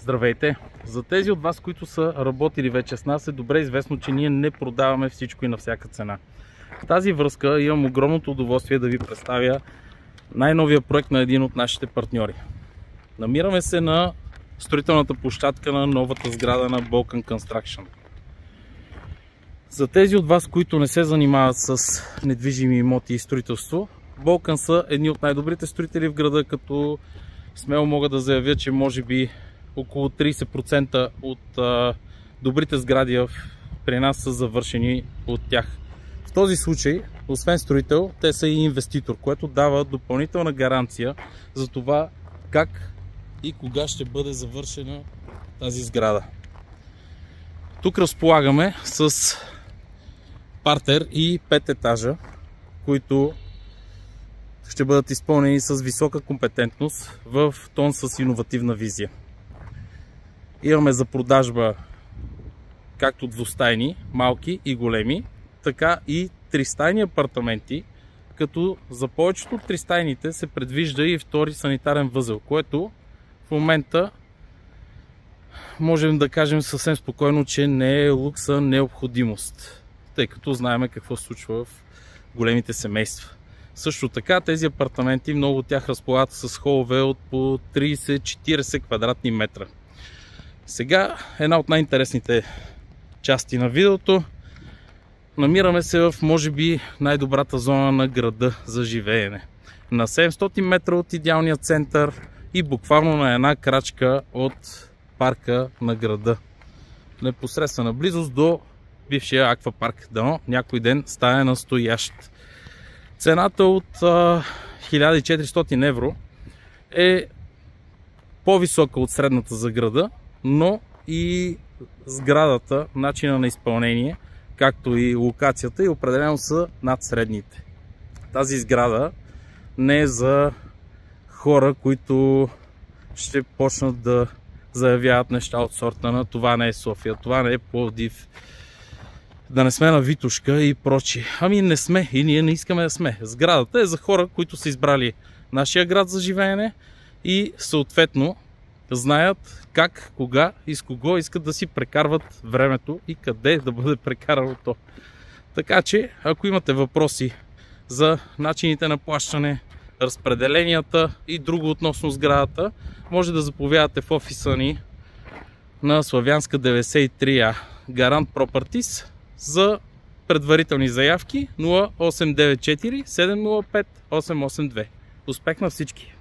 Здравейте! За тези от вас, които са работили вече с нас, е добре известно, че ние не продаваме всичко и на всяка цена. В тази връзка имам огромното удоволствие да ви представя най-новия проект на един от нашите партньори. Намираме се на строителната площадка на новата сграда на Balkan Construction. За тези от вас, които не се занимават с недвижими имоти и строителство, Balkan са едни от най-добрите строители в града, като смело мога да заявя, че може би около 30% от добрите сгради при нас са завършени от тях. В този случай, освен строител, те са и инвеститор, което дава допълнителна гаранция за това как и кога ще бъде завършена тази сграда. Тук разполагаме с партер и 5 етажа, които ще бъдат изпълнени с висока компетентност в тон с иновативна визия. Имаме за продажба както двустайни, малки и големи, така и тристайни апартаменти, като за повечето от тристайните се предвижда и втори санитарен възел, което в момента можем да кажем съвсем спокойно, че не е лукса, необходимост, тъй като знаем какво се случва в големите семейства. Също така тези апартаменти, много от тях разполагат с холове от по 30-40 квадратни метра. Сега една от най-интересните части на видеото. Намираме се в може би най-добрата зона на града за живеене. На 700 метра от идеалния център и буквално на една крачка от парка на града. Непосредствена близост до бившия аквапарк. Дано някой ден стане настоящ. Цената от 1400 евро е по-висока от средната за града, но и сградата, начина на изпълнение, както и локацията, и определено са над средните. Тази сграда не е за хора, които ще почнат да заявяват неща от сорта на това не е София, това не е Пловдив, да не сме на Витошка и прочие. Ами не сме и ние не искаме да сме. Сградата е за хора, които са избрали нашия град за живеене и съответно знаят как, кога и с кого искат да си прекарват времето и къде да бъде прекарано то. Така че, ако имате въпроси за начините на плащане, разпределенията и друго относно сградата, може да заповядате в офиса ни на Славянска 93А Гарант Properties за предварителни заявки 0894 705 882. Успех на всички!